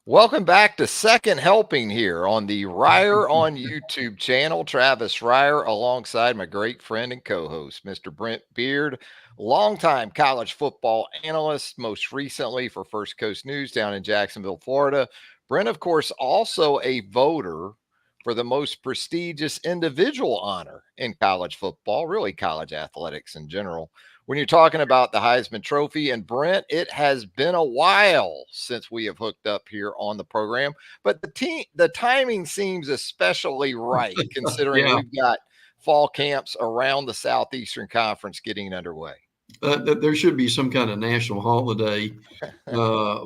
Welcome back to Second Helping here on the Reier on YouTube channel. Travis Reier alongside my great friend and co-host, Mr. Brent Beaird, longtime college football analyst, most recently for First Coast News down in Jacksonville, Florida. Brent, of course, also a voter for the most prestigious individual honor in college football, really college athletics in general. When you're talking about the Heisman Trophy, and Brent, it has been a while since we have hooked up here on the program, but the timing seems especially right considering Yeah, we've got fall camps around the Southeastern Conference getting underway. there should be some kind of national holiday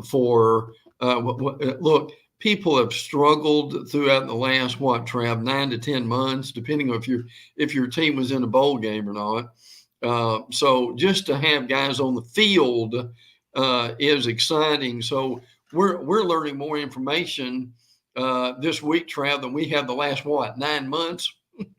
for look. People have struggled throughout the last Trav, 9 to 10 months, depending on if your team was in a bowl game or not. So just to have guys on the field is exciting. So we're learning more information this week, Trav, than we have the last 9 months.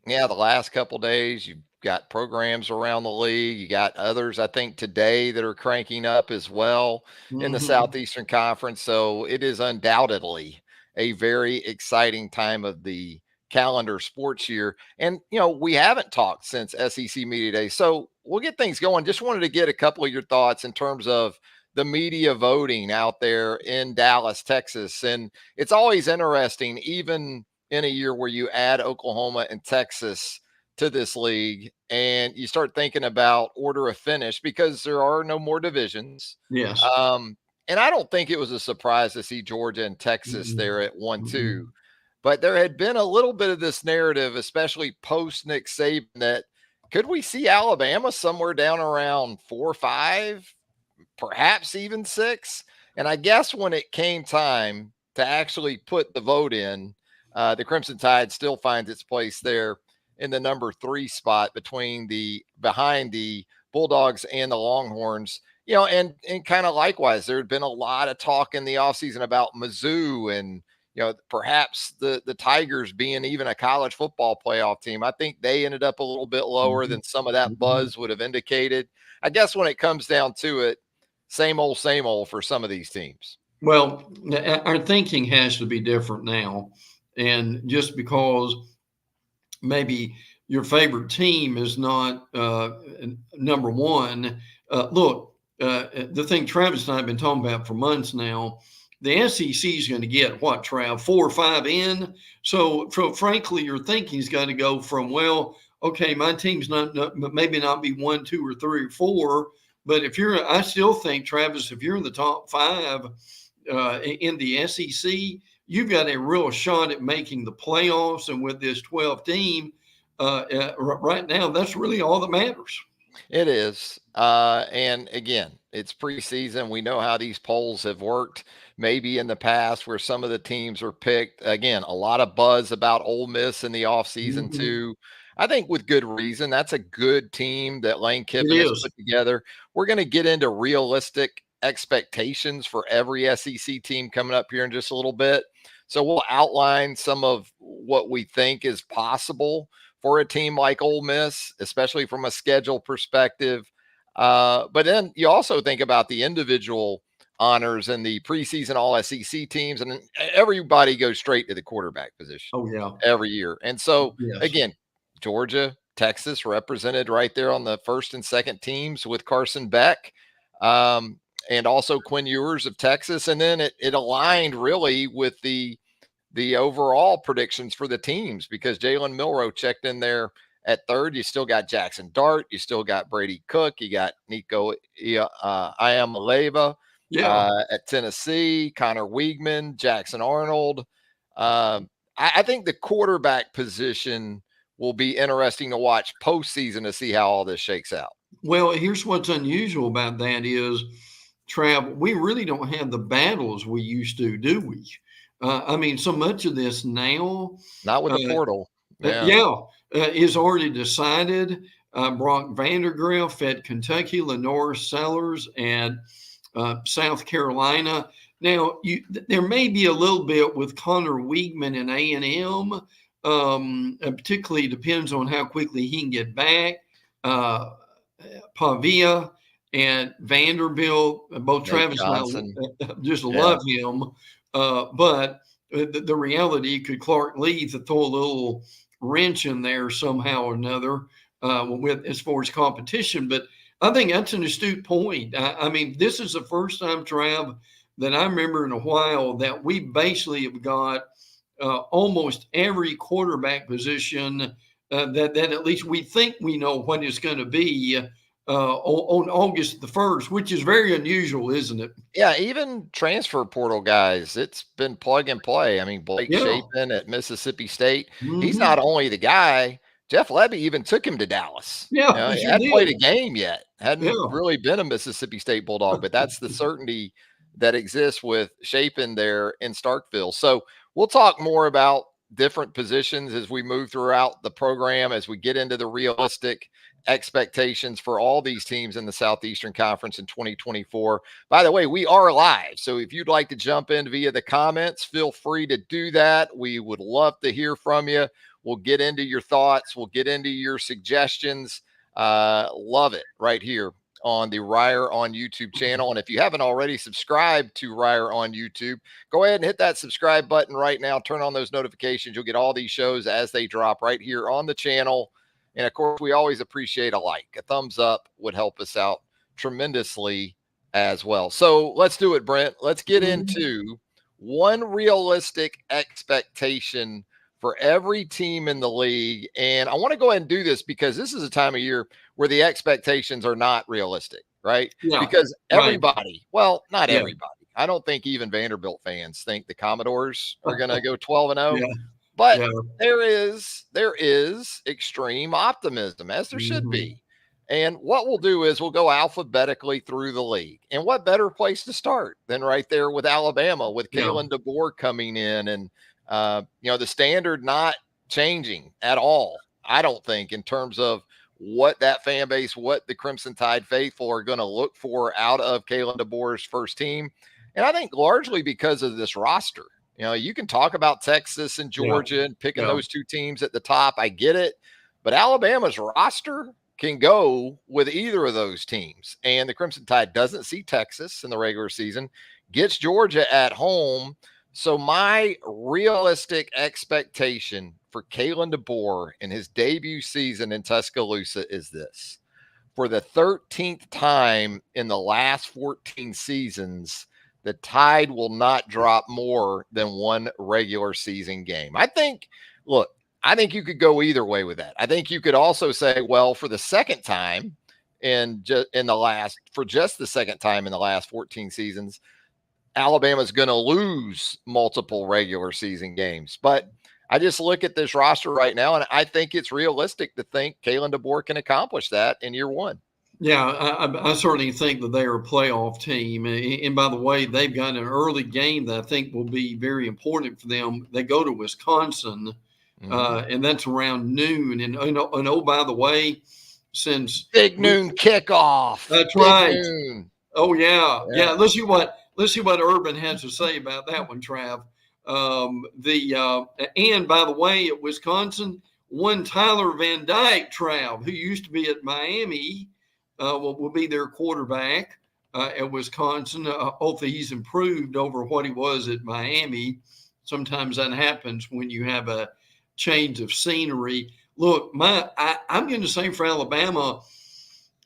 Yeah, the last couple days, you've got programs around the league. You got others, I think, today that are cranking up as well in the Mm-hmm. Southeastern Conference. So it is undoubtedly a very exciting time of the calendar sports year. And, we haven't talked since SEC Media Day. So we'll get things going. Just wanted to get a couple of your thoughts in terms of the media voting out there in Dallas, Texas. And it's always interesting, even in a year where you add Oklahoma and Texas to this league and you start thinking about order of finish because there are no more divisions. Yes. Um, and I don't think it was a surprise to see Georgia and Texas there at 1-2. Mm-mm. But there had been a little bit of this narrative, especially post Nick Saban, that could we see Alabama somewhere down around 4 or 5, perhaps even 6? And I guess when it came time to actually put the vote in, the Crimson Tide still finds its place there in the number 3 spot behind the Bulldogs and the Longhorns. And kind of likewise, there had been a lot of talk in the offseason about Mizzou and perhaps the Tigers being even a college football playoff team. I think they ended up a little bit lower Mhm. than some of that Mhm. buzz would have indicated. I guess when it comes down to it, same old for some of these teams. Well, our thinking has to be different now. And just because maybe your favorite team is not number one, look, the thing Travis and I have been talking about for months now, the SEC is going to get what, Trav, 4 or 5 in. So, frankly, your thinking's got to go from, well, okay, my team's not maybe not be 1, 2, or 3, or 4, but I still think, Travis, if you're in the top 5 in the SEC, you've got a real shot at making the playoffs. And with this 12 team, right now, that's really all that matters. It is. And again, it's preseason. We know how these polls have worked maybe in the past where some of the teams were picked. Again, a lot of buzz about Ole Miss in the offseason, Mm-hmm. too. I think with good reason. That's a good team that Lane It Kiffin has is. put together. We're going to get into realistic expectations for every SEC team coming up here in just a little bit. So we'll outline some of what we think is possible for a team like Ole Miss, especially from a schedule perspective. But then you also think about the individual honors and the preseason All SEC teams, and everybody goes straight to the quarterback position Oh, yeah. every year. And so, Yes. again, Georgia, Texas represented right there on the first and second teams with Carson Beck. And also Quinn Ewers of Texas. And then it aligned really with the overall predictions for the teams because Jalen Milroe checked in there at third. You still got Jackson Dart. You still got Brady Cook. You got Nico Iamaleava Yeah. at Tennessee, Connor Wiegman, Jackson Arnold. I think the quarterback position will be interesting to watch postseason to see how all this shakes out. Well, here's what's unusual about that is, Trav, we really don't have the battles we used to, do we? I mean, so much of this now, Not with uh, the portal. Yeah. yeah, is already decided. Brock Vandergriff at Kentucky, Lenore Sellers at South Carolina. Now, there may be a little bit with Connor Wiegman and A&M. Particularly depends on how quickly he can get back. Uh, Pavia and Vanderbilt. Both Nate Travis and Johnson. I just Yeah. love him, but the reality, could Clark Lee to throw a little wrench in there somehow or another with as far as competition? But I think that's an astute point. I mean, this is the first time, Trav, that I remember in a while that we basically have got almost every quarterback position that at least we think we know what it's going to be on August the 1st, which is very unusual, isn't it? Yeah, even transfer portal guys, it's been plug and play. I mean, Blake Yeah. Shapen at Mississippi State, he's Hmm. not only the guy, Jeff Lebby even took him to Dallas. Yeah, You know, he he sure hadn't played a did. game yet, hadn't Yeah. really been a Mississippi State Bulldog, but that's the certainty that exists with Shapen there in Starkville. So we'll talk more about different positions as we move throughout the program, as we get into the realistic expectations for all these teams in the Southeastern Conference in 2024. By the way, we are live. So if you'd like to jump in via the comments, feel free to do that. We would love to hear from you. We'll get into your thoughts, we'll get into your suggestions. Love it right here on the Reier on YouTube channel. And if you haven't already subscribed to Reier on YouTube, go ahead and hit that subscribe button right now. Turn on those notifications. You'll get all these shows as they drop right here on the channel. And of course, we always appreciate a like. A thumbs up would help us out tremendously as well. So let's do it, Brent. Let's get into one realistic expectation for every team in the league. And I want to go ahead and do this because this is a time of year where the expectations are not realistic, right? Yeah. Because Right. everybody, well, not Yeah. everybody. I don't think even Vanderbilt fans think the Commodores are going to go 12 and 0, Yeah. but Yeah. there is extreme optimism, as there should Hmm. be. And what we'll do is we'll go alphabetically through the league. And what better place to start than right there with Alabama, with Yeah. Kalen DeBoer coming in and the standard not changing at all. I don't think in terms of what that fan base, what the Crimson Tide faithful are going to look for out of Kalen DeBoer's first team. And I think largely because of this roster. You can talk about Texas and Yeah. Georgia and picking Yeah. those two teams at the top. I get it. But Alabama's roster can go with either of those teams. And the Crimson Tide doesn't see Texas in the regular season, gets Georgia at home. So my realistic expectation for Kalen DeBoer in his debut season in Tuscaloosa is this. For the 13th time in the last 14 seasons, the Tide will not drop more than one regular season game. I think you could go either way with that. I think you could also say, well, for the second time for just the second time in the last 14 seasons, Alabama's going to lose multiple regular season games. But I just look at this roster right now, and I think it's realistic to think Kalen DeBoer can accomplish that in year one. Yeah, I certainly think that they're a playoff team. And by the way, they've got an early game that I think will be very important for them. They go to Wisconsin, and that's around noon. And oh, by the way, since Big noon kickoff. That's Big right. noon. Oh yeah. Let's see what Urban has to say about that one, Trav. And by the way, at Wisconsin, one Tyler Van Dyke, Trav, who used to be at Miami, will be their quarterback at Wisconsin. Hopefully, he's improved over what he was at Miami. Sometimes that happens when you have a change of scenery. Look, I'm going to say for Alabama,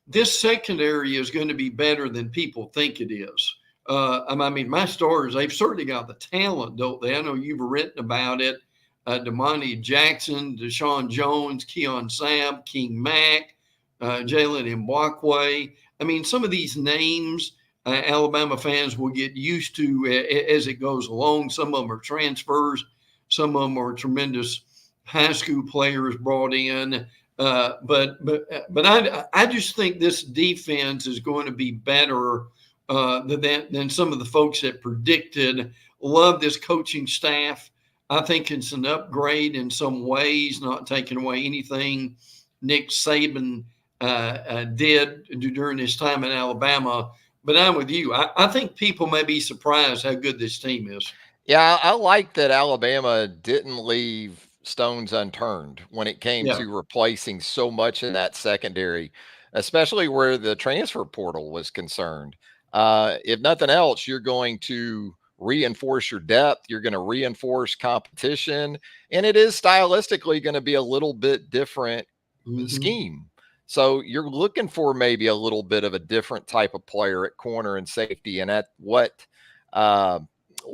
this secondary is going to be better than people think it is. I mean, my Stars, they've certainly got the talent, don't they? I know you've written about it. Damani Jackson, Deshaun Jones, Keon Sabb, King Mack, Jalen Mbakwe. I mean, some of these names Alabama fans will get used to as it goes along. Some of them are transfers. Some of them are tremendous high school players brought in. But I just think this defense is going to be better than some of the folks that predicted. Love this coaching staff. I think it's an upgrade in some ways, not taking away anything Nick Saban did during his time in Alabama. But I'm with you. I think people may be surprised how good this team is. Yeah, I like that Alabama didn't leave stones unturned when it came Yeah. to replacing so much in that secondary. especially where the transfer portal was concerned. If nothing else, you're going to reinforce your depth. You're going to reinforce competition, and it is stylistically going to be a little bit different scheme. So you're looking for maybe a little bit of a different type of player at corner and safety, and at uh,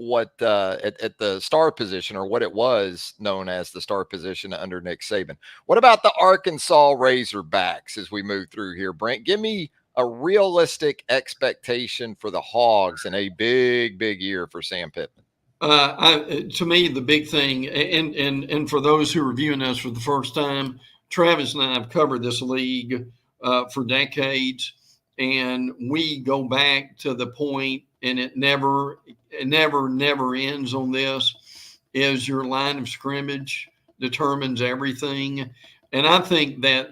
at the star position, or what it was known as the star position under Nick Saban. What about the Arkansas Razorbacks as we move through here, Brent? Give me a realistic expectation for the Hogs in a big year for Sam Pittman. To me, the big thing, and for those who are viewing us for the first time, Travis and I have covered this league for decades, and we go back to the point, and it never ends on this, is your line of scrimmage determines everything. And I think that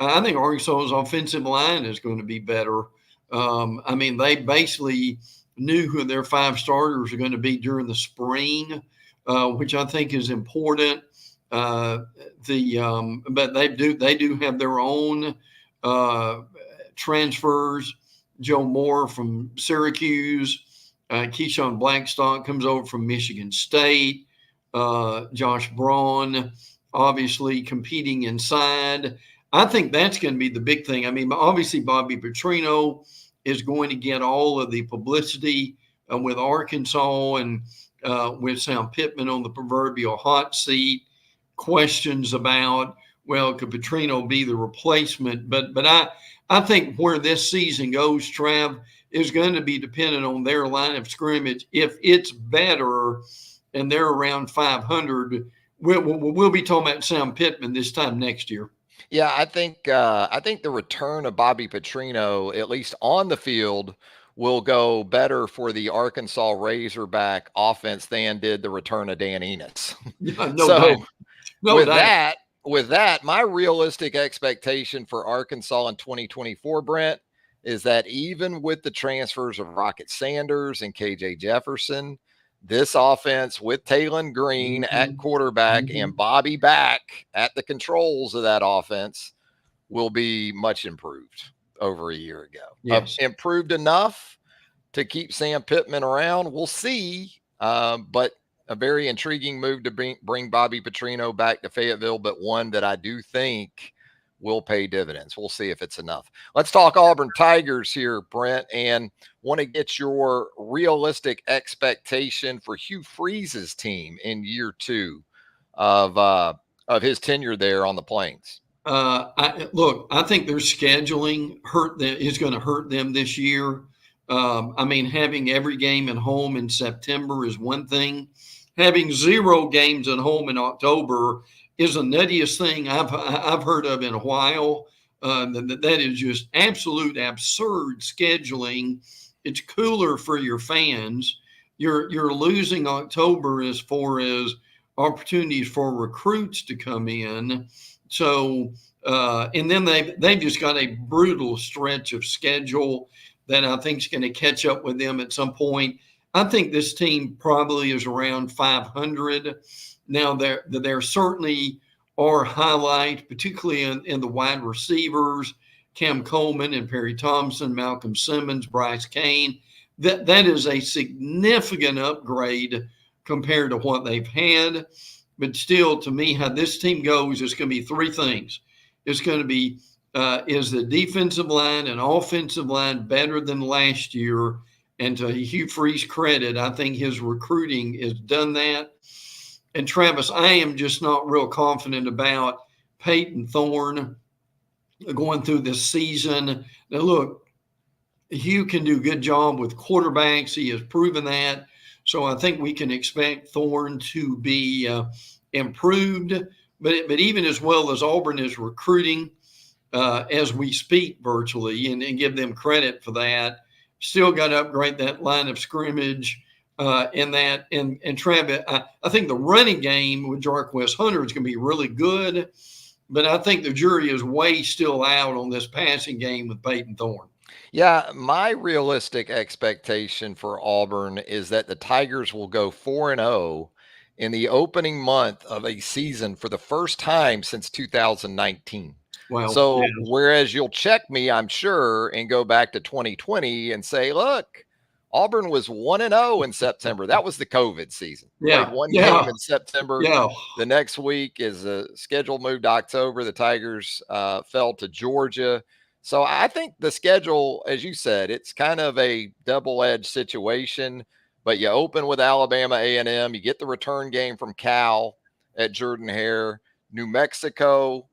I think Arkansas's offensive line is going to be better. I mean, they basically knew who their 5 starters are going to be during the spring, which I think is important. But they do have their own transfers. Joe Moore from Syracuse, Keyshawn Blackstock comes over from Michigan State, Josh Braun, obviously competing inside. I think that's going to be the big thing. I mean, obviously Bobby Petrino is going to get all of the publicity with Arkansas and with Sam Pittman on the proverbial hot seat. Questions about, well, could Petrino be the replacement? But I think where this season goes, Trav, is going to be dependent on their line of scrimmage. If it's better and they're around 500, we'll be talking about Sam Pittman this time next year. Yeah, I think the return of Bobby Petrino, at least on the field, will go better for the Arkansas Razorback offense than did the return of Dan Enos. No so doubt. with that, my realistic expectation for Arkansas in 2024, Brent, is that even with the transfers of Rocket Sanders and KJ Jefferson, this offense with Talon Green at quarterback and Bobby back at the controls of that offense will be much improved over a year ago. Yes. Improved enough to keep Sam Pittman around. We'll see. But a very intriguing move to bring Bobby Petrino back to Fayetteville, but one that I do think will pay dividends. We'll see if it's enough. Let's talk Auburn Tigers here, Brent, and want to get your realistic expectation for Hugh Freeze's team in year 2 of his tenure there on the Plains. I think their scheduling is going to hurt them this year. I mean, having every game at home in September is one thing. Having 0 games at home in October is the nuttiest thing I've heard of in a while. That is just absolute absurd scheduling. It's cooler for your fans. You're losing October as far as opportunities for recruits to come in. So and then they've just got a brutal stretch of schedule that I think is going to catch up with them at some point. I think this team probably is around 500. Now, there certainly are highlights, particularly in the wide receivers, Cam Coleman and Perry Thompson, Malcolm Simmons, Bryce Kane. That is a significant upgrade compared to what they've had. But still, to me, how this team goes, it's going to be 3 things. It's going to be, is the defensive line and offensive line better than last year? And to Hugh Freeze's credit, I think his recruiting has done that. And Travis, I am just not real confident about Peyton Thorne going through this season. Now, look, Hugh can do a good job with quarterbacks. He has proven that. So I think we can expect Thorne to be improved. But even as well as Auburn is recruiting as we speak virtually, and give them credit for that, still got to upgrade that line of scrimmage. And Travis, I think the running game with Jarquez Hunter is going to be really good, but I think the jury is way still out on this passing game with Peyton Thorne. Yeah, my realistic expectation for Auburn is that the Tigers will go 4-0 in the opening month of a season for the first time since 2019. Wow. So, Yeah. whereas you'll check me, I'm sure, and go back to 2020 and say, look, Auburn was 1-0 in September. That was the COVID season. Played Yeah. one game Yeah. in September. Yeah. The next week is the schedule moved to October. The Tigers fell to Georgia. So I think the schedule, as you said, it's kind of a double-edged situation. But you open with Alabama A&M. You get the return game from Cal at Jordan-Hare. New Mexico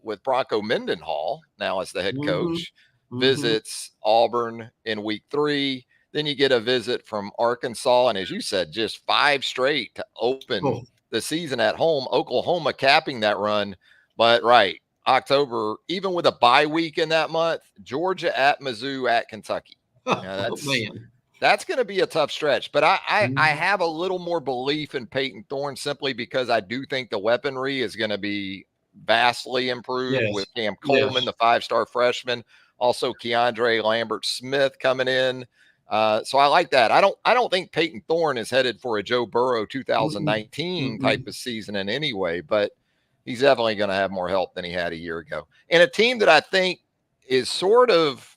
with Bronco Mendenhall now as the head Mm-hmm. coach Mm-hmm. visits Auburn in week 3. Then you get a visit from Arkansas. And as you said, just 5 straight to open Oh, the season at home. Oklahoma capping that run. But right, October, even with a bye week in that month, Georgia at Mizzou at Kentucky. Now man. that's going to be a tough stretch. But I Mhm. have a little more belief in Peyton Thorne simply because I do think the weaponry is going to be vastly improved Yes. with Cam Coleman, Yes. the 5-star freshman, also Keandre Lambert Smith coming in. So I like that. I don't think Peyton Thorne is headed for a Joe Burrow Mm-mm. 2019 type Mm-mm. of season in any way, but he's definitely going to have more help than he had a year ago. And a team that I think is sort of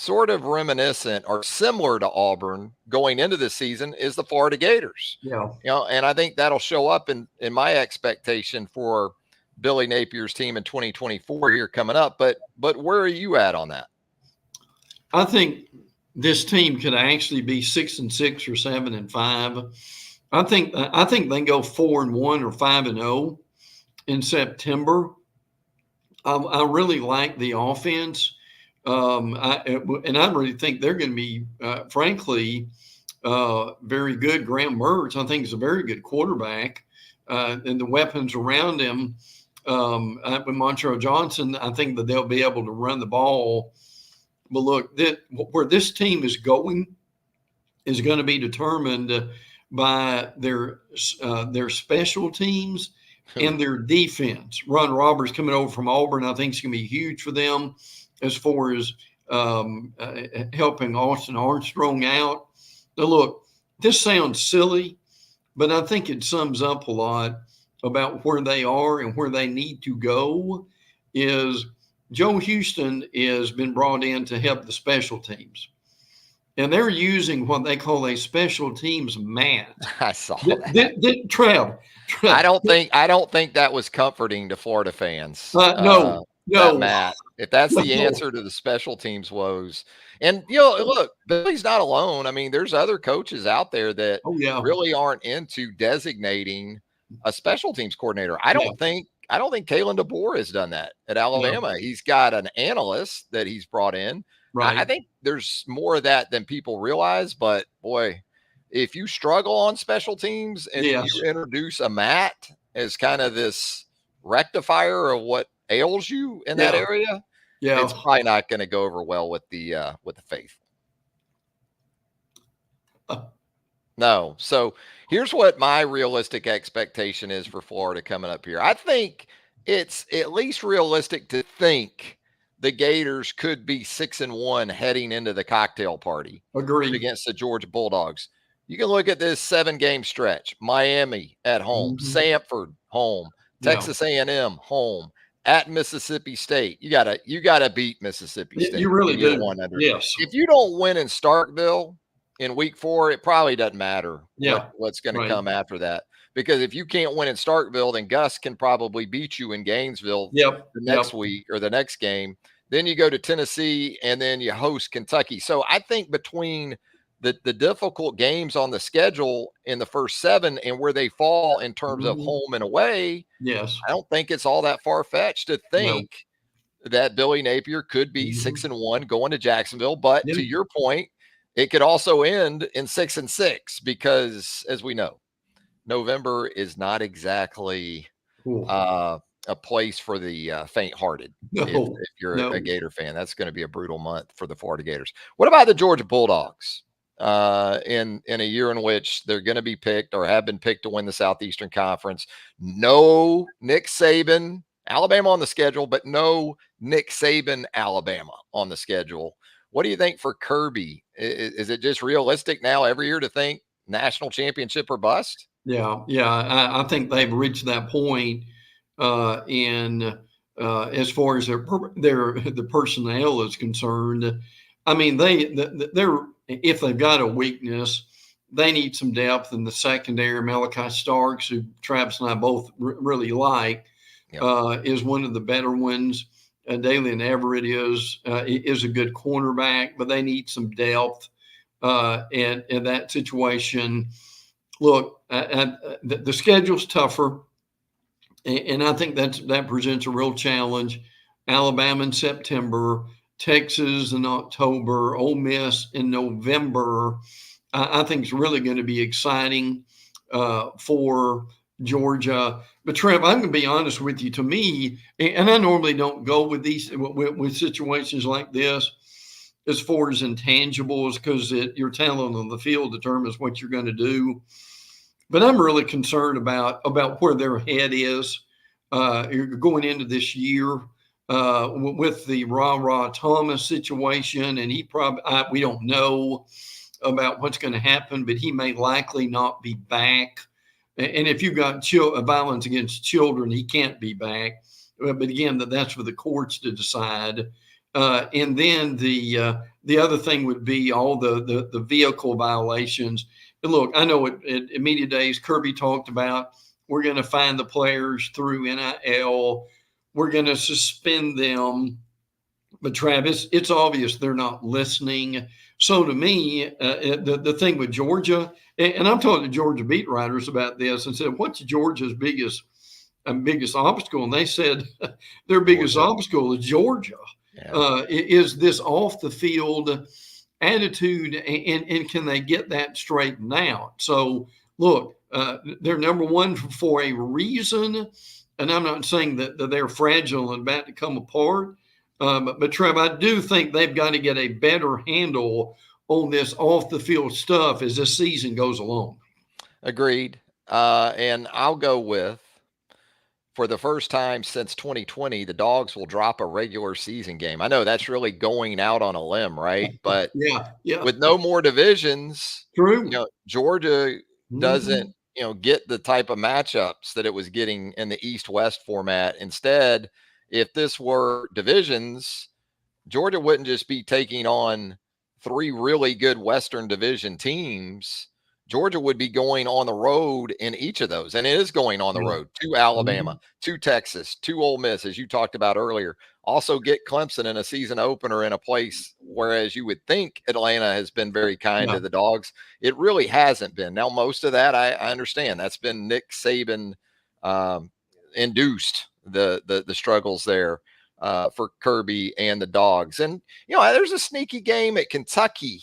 reminiscent or similar to Auburn going into this season is the Florida Gators. Yeah. And I think that'll show up in my expectation for Billy Napier's team in 2024 here coming up. But where are you at on that? I think this team could actually be 6-6 or 7-5. I think they can go 4-1 or 5-0 in September. I really like the offense. And I really think they're going to be, frankly, very good. Graham Mertz, I think, is a very good quarterback, and the weapons around him. With Montrell Johnson, I think that they'll be able to run the ball. But look, where this team is going to be determined by their special teams and their defense. Ron Roberts coming over from Auburn, I think, is going to be huge for them as far as helping Austin Armstrong out. Now, look, this sounds silly, but I think it sums up a lot about where they are and where they need to go. Is Joe Houston has been brought in to help the special teams, and they're using what they call a special teams mat. I saw that. Trav, I don't think that was comforting to Florida fans. no, That no, Matt, if that's the no. answer to the special teams woes, and look, Billy's not alone. I mean, there's other coaches out there that Oh yeah, really aren't into designating a special teams coordinator. yeah, I don't think Kalen DeBoer has done that at yeah. Alabama. He's got an analyst that he's brought in. I Right. think there's more of that than people realize, but boy, if you struggle on special teams and then Yes. you introduce a mat as kind of this rectifier of what ails you in that Yeah. area, Yeah. it's probably not going to go over well with the faithful. No. So here's what my realistic expectation is for Florida coming up here. I think it's at least realistic to think the Gators could be 6-1 heading into the cocktail party Agree. against the Georgia Bulldogs. You can look at this 7-game stretch: Miami at home, Mhm. Samford home, Yeah. Texas A&M home, at Mississippi State. You gotta beat Mississippi You State really in year do. one under. Yes. If you don't win in Starkville in week 4, it probably doesn't matter Yeah. what's going to Right. come after that. Because if you can't win in Starkville, then Gus can probably beat you in Gainesville Yep. the Yep. next week or the next game. Then you go to Tennessee and then you host Kentucky. So I think between the difficult games on the schedule in the first 7 and where they fall in terms of Mhm. home and away, Yes. I don't think it's all that far fetched to No. think that Billy Napier could be Mhm. 6-1 going to Jacksonville. But Yeah. to your point, it could also end in 6-6 because, as we know, November is not exactly Cool. a place for the faint-hearted. If No. you're a No. Gator fan, that's going to be a brutal month for the Florida Gators. What about the Georgia Bulldogs? In a year in which they're going to be picked or have been picked to win the Southeastern Conference, no Nick Saban, Alabama on the schedule, but no Nick Saban, Alabama on the schedule. What do you think for Kirby? Is it just realistic now every year to think national championship or bust? Yeah. Yeah. I think they've reached that point in as far as the personnel is concerned. I mean, they're if they've got a weakness, they need some depth in the secondary. Malachi Starks, who Travis and I both really like, is one of the better ones. Dalian Everett is a good cornerback, but they need some depth in that situation. Look, the schedule's tougher, and I think that presents a real challenge. Alabama in September, Texas in October, Ole Miss in November. I think it's really going to be exciting for Georgia. But Trev, I'm going to be honest with you. To me, and I normally don't go with these with situations like this as far as intangibles, because your talent on the field determines what you're going to do. But I'm really concerned about where their head is going into this year with the Thomas situation, and he probably we don't know about what's going to happen, but he may likely not be back. And if you've got violence against children, he can't be back. But again, that's for the courts to decide. And then the other thing would be all the vehicle violations. And look, I know at Media Days, Kirby talked about we're going to find the players through NIL. We're going to suspend them. But Travis, it's obvious they're not listening. So to me, the thing with Georgia, and I'm talking to Georgia beat writers about this and said, what's Georgia's biggest obstacle? And they said their biggest obstacle is Georgia. Yeah. Is this off the field attitude, and can they get that straightened out? So look, they're number one for a reason, and I'm not saying that they're fragile and about to come apart. But Trev, I do think they've got to get a better handle on this off the field stuff as this season goes along. Agreed. And I'll go with, for the first time since 2020, the Dogs will drop a regular season game. I know that's really going out on a limb, right? But yeah. With no more divisions, true. Georgia doesn't, get the type of matchups that it was getting in the East-West format. Instead, if this were divisions, Georgia wouldn't just be taking on 3 really good Western Division teams. Georgia would be going on the road in each of those. And it is going on the road to Alabama, to Texas, to Ole Miss, as you talked about earlier. Also get Clemson in a season opener in a place, whereas you would think Atlanta has been very kind to the Dogs. It really hasn't been. Now, most of that, I understand. That's been Nick Saban induced the struggles there for Kirby and the Dogs. And, there's a sneaky game at Kentucky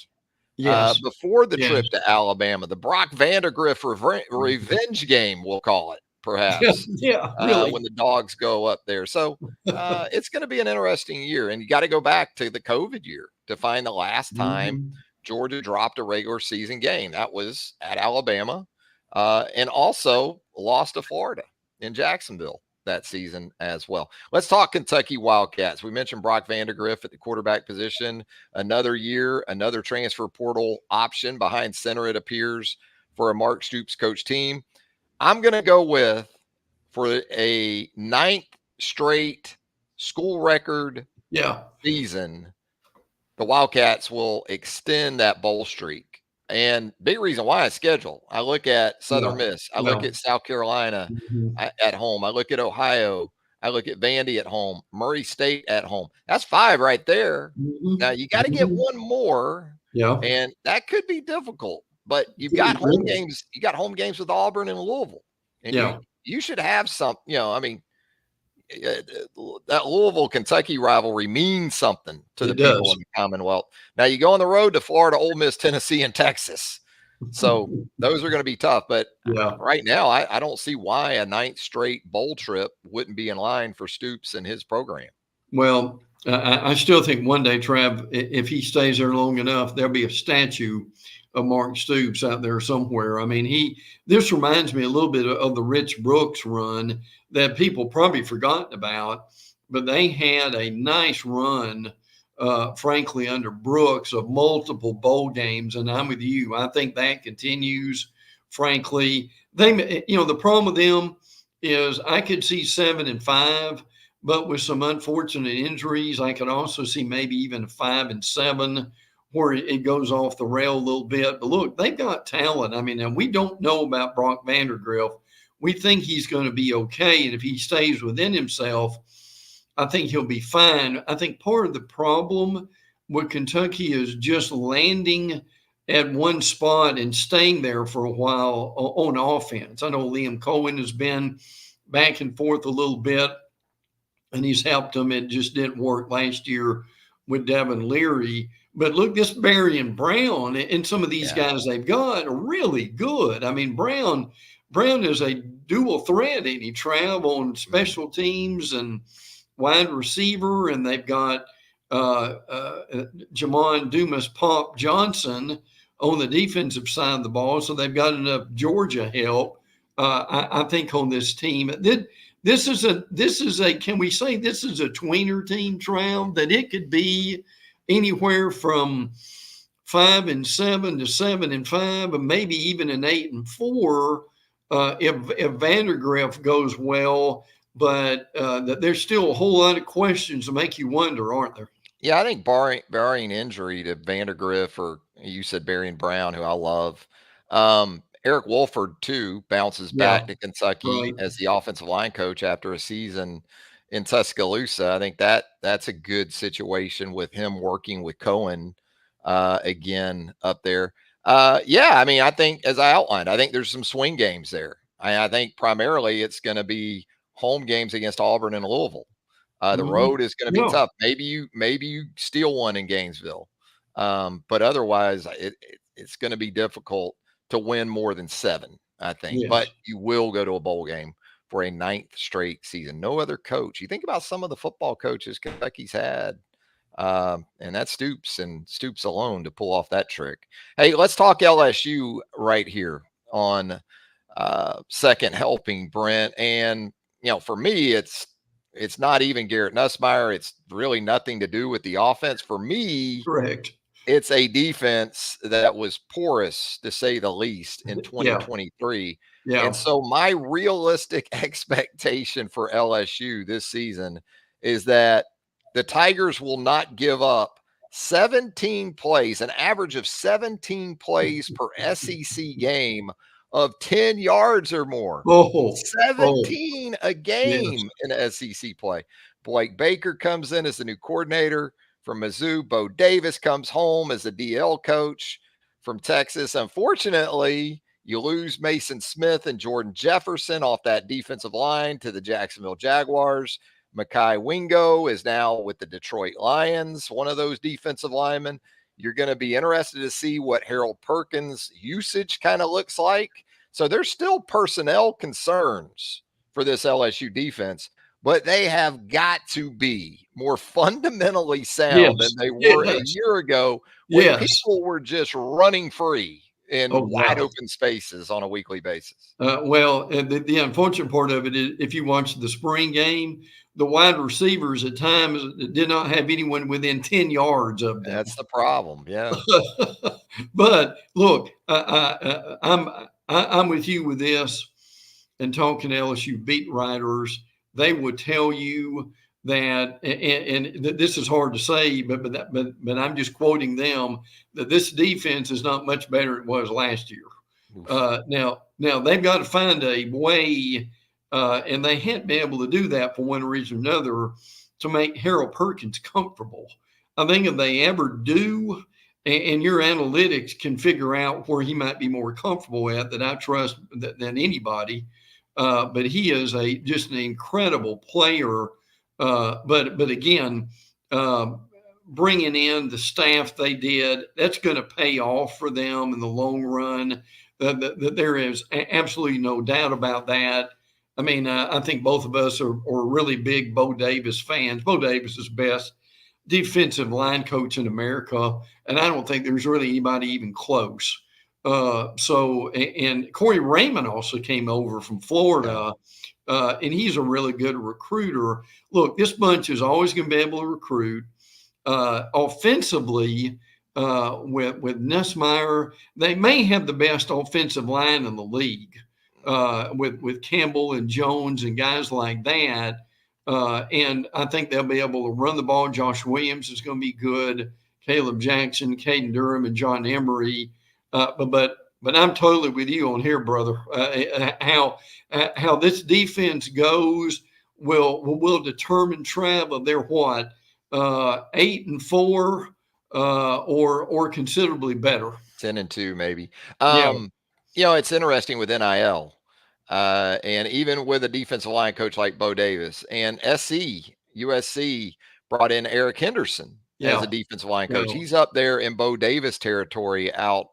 before the trip to Alabama, the Brock Vandagriff revenge game, we'll call it, perhaps. Really. When the Dogs go up there. So it's going to be an interesting year. And you got to go back to the COVID year to find the last time Georgia dropped a regular season game. That was at Alabama, and also lost to Florida in Jacksonville that season as well. Let's talk Kentucky Wildcats. We mentioned Brock Vandagriff at the quarterback position. Another year, another transfer portal option behind center, it appears, for a Mark Stoops coach team. I'm going to go with, for a 9th straight school record season, the Wildcats will extend that bowl streak. And big reason why is schedule. I look at Southern Miss. I look at South Carolina at home. I look at Ohio. I look at Vandy at home. Murray State at home. That's 5 right there. Now, you got to get one more. And that could be difficult. But you've got home games. You got home games with Auburn and Louisville. And you should have some, that Louisville-Kentucky rivalry means something to the people in the Commonwealth. Now, you go on the road to Florida, Ole Miss, Tennessee, and Texas. So those are going to be tough. But right now, I don't see why a 9th straight bowl trip wouldn't be in line for Stoops and his program. Well, I still think one day, Trav, if he stays there long enough, there'll be a statue of Mark Stoops out there somewhere. I mean, this reminds me a little bit of the Rich Brooks run that people probably forgotten about, but they had a nice run, frankly, under Brooks, of multiple bowl games. And I'm with you. I think that continues, frankly. The problem with them is I could see 7-5, but with some unfortunate injuries, I could also see maybe even a 5-7 where it goes off the rail a little bit. But look, they've got talent. I mean, and we don't know about Brock Vandergriff. We think he's going to be okay. And if he stays within himself, I think he'll be fine. I think part of the problem with Kentucky is just landing at one spot and staying there for a while on offense. I know Liam Cohen has been back and forth a little bit, and he's helped them. It just didn't work last year with Devin Leary. But look, this Barry and Brown and some of these guys they've got are really good. I mean, Brown is a dual threat, and he travel on special teams and wide receiver, and they've got Jamon Dumas Pop Johnson on the defensive side of the ball. So they've got enough Georgia help, I think, on this team. This is a can we say this is a tweener team, Trav, that it could be anywhere from 5-7 to 7-5, and maybe even an 8-4 if Vandergriff goes well. But there's still a whole lot of questions to make you wonder, aren't there? Yeah, I think barring injury to Vandergriff, or you said Barry and Brown, who I love, Eric Wolford too bounces back to Kentucky as the offensive line coach after a season in Tuscaloosa. I think that's a good situation with him working with Cohen again up there. I mean, I think, as I outlined, I think there's some swing games there. I think primarily it's going to be home games against Auburn and Louisville. The road is going to be tough. Maybe you steal one in Gainesville, but otherwise it's going to be difficult to win more than 7, I think. Yes. But you will go to a bowl game for a 9th straight season. No other coach. You think about some of the football coaches Kentucky's had, and that's Stoops alone to pull off that trick. Hey, let's talk LSU right here on second helping, Brent. And for me, it's not even Garrett Nussmeier. It's really nothing to do with the offense. For me, correct. It's a defense that was porous, to say the least, in 2023. Yeah. And so my realistic expectation for LSU this season is that the Tigers will not give up 17 plays, an average of 17 plays per SEC game of 10 yards or more. 17 a game in SEC play. Blake Baker comes in as the new coordinator from Mizzou. Bo Davis comes home as the DL coach from Texas. Unfortunately, you lose Mason Smith and Jordan Jefferson off that defensive line to the Jacksonville Jaguars. Mekhi Wingo is now with the Detroit Lions, one of those defensive linemen. You're going to be interested to see what Harold Perkins' usage kind of looks like. So there's still personnel concerns for this LSU defense, but they have got to be more fundamentally sound than they were a year ago when people were just running free in wide open spaces on a weekly basis. The unfortunate part of it is, if you watch the spring game, the wide receivers at times did not have anyone within 10 yards of them. That's the problem. Yeah. But look, I'm with you with this, and talking to LSU beat writers, they would tell you that, and this is hard to say, but I'm just quoting them, that this defense is not much better than it was last year. Now they've got to find a way, and they hadn't been able to do that for one reason or another, to make Harold Perkins comfortable. I think if they ever do, and your analytics can figure out where he might be more comfortable at, that I trust than anybody. But he is just an incredible player. But again, bringing in the staff they did, that's going to pay off for them in the long run. There is absolutely no doubt about that. I mean, I think both of us are really big Bo Davis fans. Bo Davis is best defensive line coach in America, and I don't think there's really anybody even close. And Corey Raymond also came over from Florida, and he's a really good recruiter. Look, this bunch is always going to be able to recruit. Offensively, with Nussmeier, they may have the best offensive line in the league, with Campbell and Jones and guys like that. And I think they'll be able to run the ball. Josh Williams is going to be good. Caleb Jackson, Caden Durham, and John Emery. But I'm totally with you on here, brother. How this defense goes will determine, Trav, of their what 8-4 or considerably better. 10-2 maybe. Yeah. It's interesting with NIL. And even with a defensive line coach like Bo Davis and USC brought in Eric Henderson as a defensive line coach. He's up there in Bo Davis territory out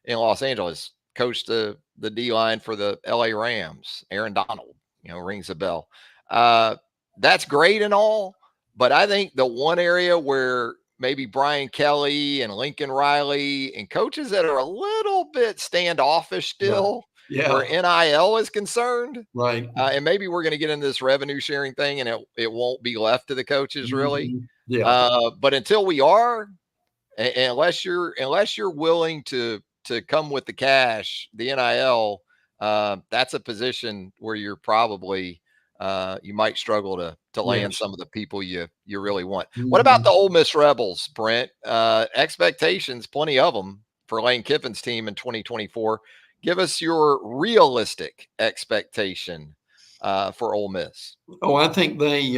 in Los Angeles, coached the D line for the LA Rams. Aaron Donald, rings a bell. That's great and all, but I think the one area where maybe Brian Kelly and Lincoln Riley and coaches that are a little bit standoffish still, where NIL is concerned, right? And maybe we're going to get into this revenue sharing thing, and it won't be left to the coaches really. But until we are, unless you're willing to come with the cash, the NIL, that's a position where you're probably you might struggle to land some of the people you really want. What about the Ole Miss Rebels, Brent? Expectations, plenty of them for Lane Kiffin's team in 2024. Give us your realistic expectation for Ole Miss. Oh, I think they,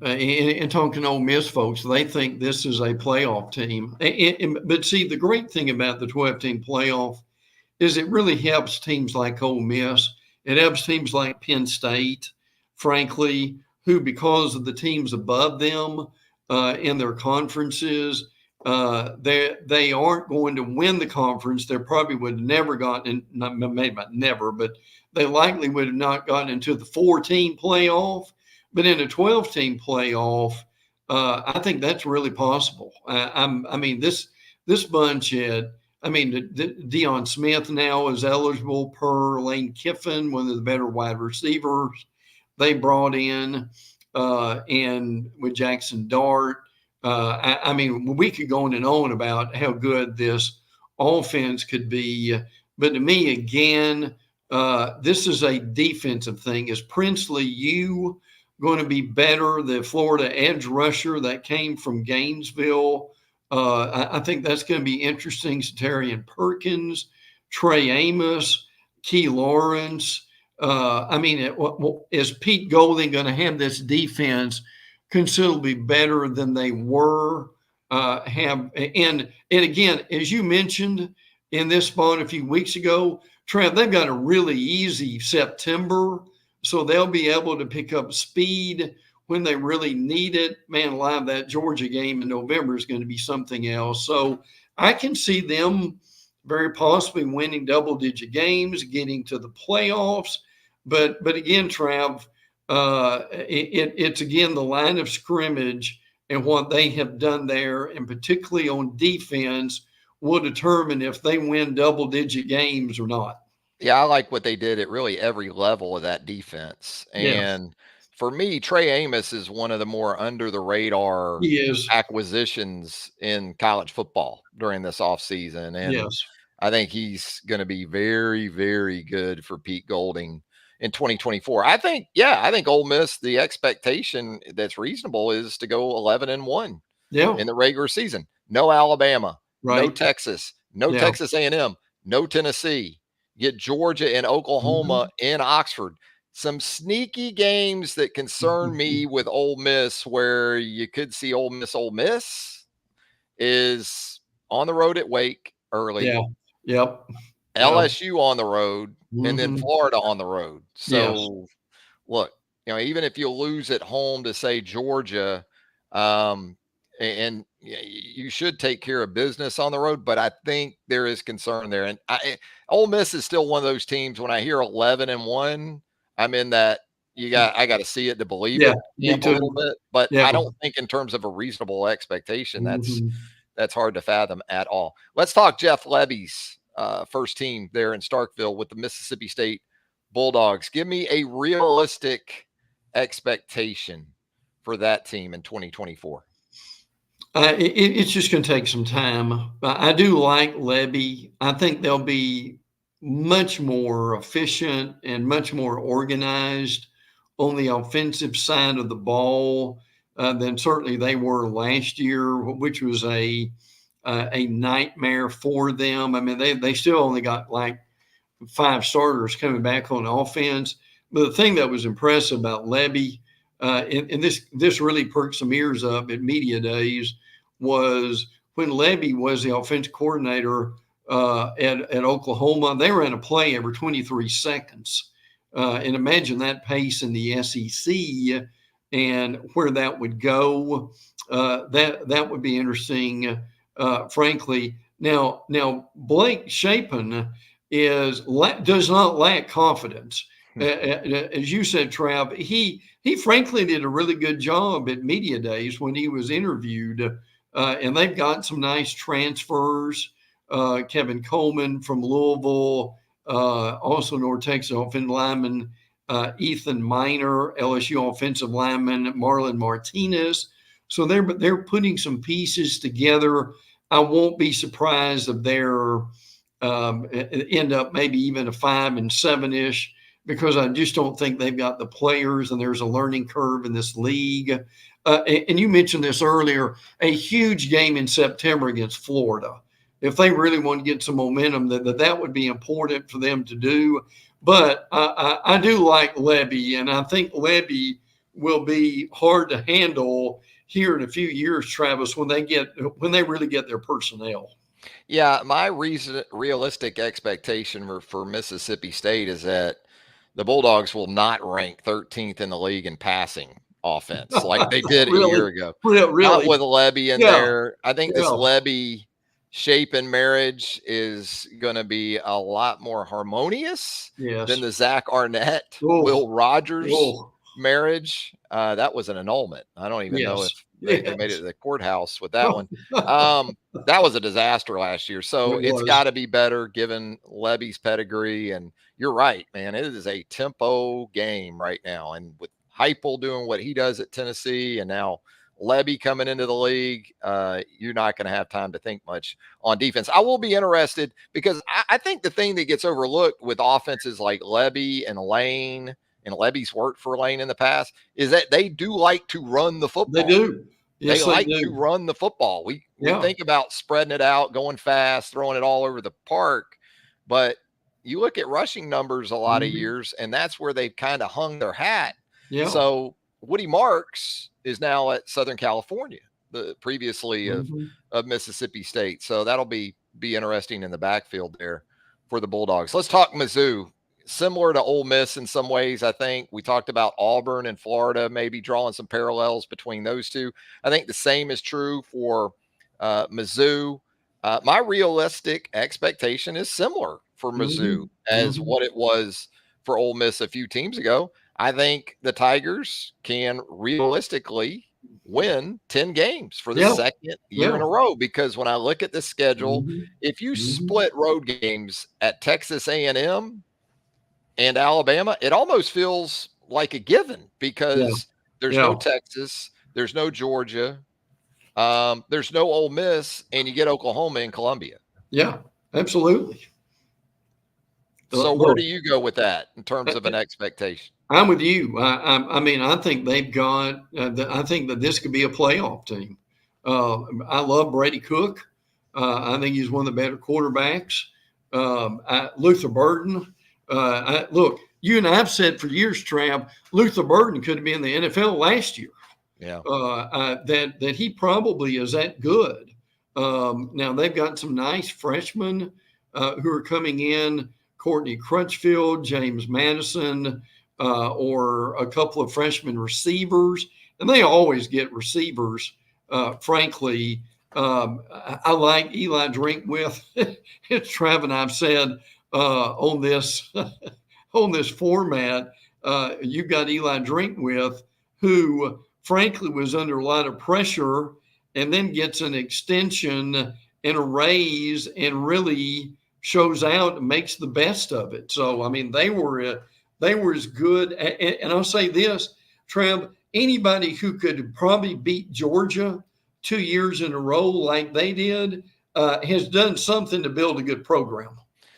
in talking to Ole Miss folks, they think this is a playoff team. But see, the great thing about the 12-team playoff is it really helps teams like Ole Miss. It helps teams like Penn State, frankly, who, because of the teams above them in their conferences, they aren't going to win the conference. They probably would have never gotten, maybe not never, but they likely would have not gotten into the 4-team playoff. But in a 12-team playoff, I think that's really possible. This bunch had, Deion Smith now is eligible per Lane Kiffin, one of the better wide receivers they brought in, and with Jackson Dart. We could go on and on about how good this offense could be. But to me, again, this is a defensive thing. Is Princely you going to be better? The Florida edge rusher that came from Gainesville. I think that's going to be interesting. Satarian Perkins, Trey Amos, Key Lawrence. Is Pete Golding going to have this defense considerably better than they were? And again, as you mentioned in this spot a few weeks ago, Trav, they've got a really easy September, so they'll be able to pick up speed when they really need it. Man, live, that Georgia game in November is going to be something else. So I can see them very possibly winning double-digit games, getting to the playoffs. But again, Trav, it's again the line of scrimmage and what they have done there, and particularly on defense, will determine if they win double-digit games or not. Yeah, I like what they did at really every level of that defense. And for me, Trey Amos is one of the more under the radar acquisitions in college football during this offseason. And I think he's going to be very, very good for Pete Golding in 2024. I think Ole Miss, the expectation that's reasonable is to go 11-1 in the regular season. No Alabama, no Texas, no Texas A&M, no Tennessee. Get Georgia and Oklahoma in Oxford. Some sneaky games that concern me with Ole Miss, where you could see Ole Miss is on the road at Wake early. LSU on the road, and then Florida on the road. So look, even if you lose at home to say Georgia, and you should take care of business on the road, but I think there is concern there. And Ole Miss is still one of those teams, when I hear 11-1, I'm in that I got to see it to believe it a little bit. But I don't think in terms of a reasonable expectation, that's hard to fathom at all. Let's talk Jeff Levy's first team there in Starkville with the Mississippi State Bulldogs. Give me a realistic expectation for that team in 2024. It's just going to take some time. I do like Levy. I think they'll be much more efficient and much more organized on the offensive side of the ball than certainly they were last year, which was a nightmare for them. I mean, they still only got like 5 starters coming back on offense. But the thing that was impressive about Levy, and this really perked some ears up at media days, was when Levy was the offensive coordinator at Oklahoma, they ran a play every 23 seconds. And imagine that pace in the SEC and where that would go. That would be interesting, frankly. Now Blake Shapen does not lack confidence. As you said, Trav, he frankly did a really good job at media days when he was interviewed, and they've got some nice transfers. Kevin Coleman from Louisville, also North Texas offensive lineman Ethan Miner, LSU offensive lineman Marlon Martinez. So they're putting some pieces together. I won't be surprised if they're end up maybe even a 5-7-ish, because I just don't think they've got the players, and there's a learning curve in this league. And you mentioned this earlier, a huge game in September against Florida. If they really want to get some momentum, that would be important for them to do. But I do like Levy, and I think Levy will be hard to handle here in a few years, Travis, when they really get their personnel. Yeah, my realistic expectation for Mississippi State is that the Bulldogs will not rank 13th in the league in passing offense like they did Really? a year ago. Really? Not with Levy in there. I think this Yeah. Levy Shapen marriage is going to be a lot more harmonious than the Zach Arnett, Will Rogers marriage. That was an annulment. I don't even know if they made it to the courthouse with that one. That was a disaster last year. So it's got to be better given Levy's pedigree. And you're right, man. It is a tempo game right now. And with Heupel doing what he does at Tennessee, and now Levy coming into the league, you're not going to have time to think much on defense. I will be interested because I think the thing that gets overlooked with offenses like Levy and Lane, and Levy's worked for Lane in the past, is that they do like to run the football. They do. Yes, they like to run the football. We think about spreading it out, going fast, throwing it all over the park. But you look at rushing numbers a lot of years, and that's where they've kind of hung their hat. Yeah. So Woody Marks is now at Southern California, previously of Mississippi State. So that'll be interesting in the backfield there for the Bulldogs. Let's talk Mizzou. Similar to Ole Miss in some ways, I think. We talked about Auburn and Florida, maybe drawing some parallels between those two. I think the same is true for Mizzou. My realistic expectation is similar for Mizzou as what it was for Ole Miss a few teams ago. I think the Tigers can realistically win 10 games for the second year in a row, because when I look at the schedule, if you split road games at Texas A&M and Alabama, it almost feels like a given, because there's no Texas, there's no Georgia, there's no Ole Miss, and you get Oklahoma and Columbia. Yeah, absolutely. So where do you go with that in terms of an expectation? I'm with you. I mean, I think they've got. I think that this could be a playoff team. I love Brady Cook. I think he's one of the better quarterbacks. Luther Burden. Look, you and I've said for years, Trav, Luther Burden could have been in the NFL last year. Yeah. That he probably is that good. Now they've got some nice freshmen who are coming in. Courtney Crutchfield, James Madison, or a couple of freshman receivers. And they always get receivers, frankly. I like Eli Drinkwith. It's Trav and I've said on this format, you've got Eli Drinkwith, who frankly was under a lot of pressure and then gets an extension and a raise and really shows out and makes the best of it. So, I mean, they were as good. And I'll say this, Trev, anybody who could probably beat Georgia 2 years in a row like they did has done something to build a good program.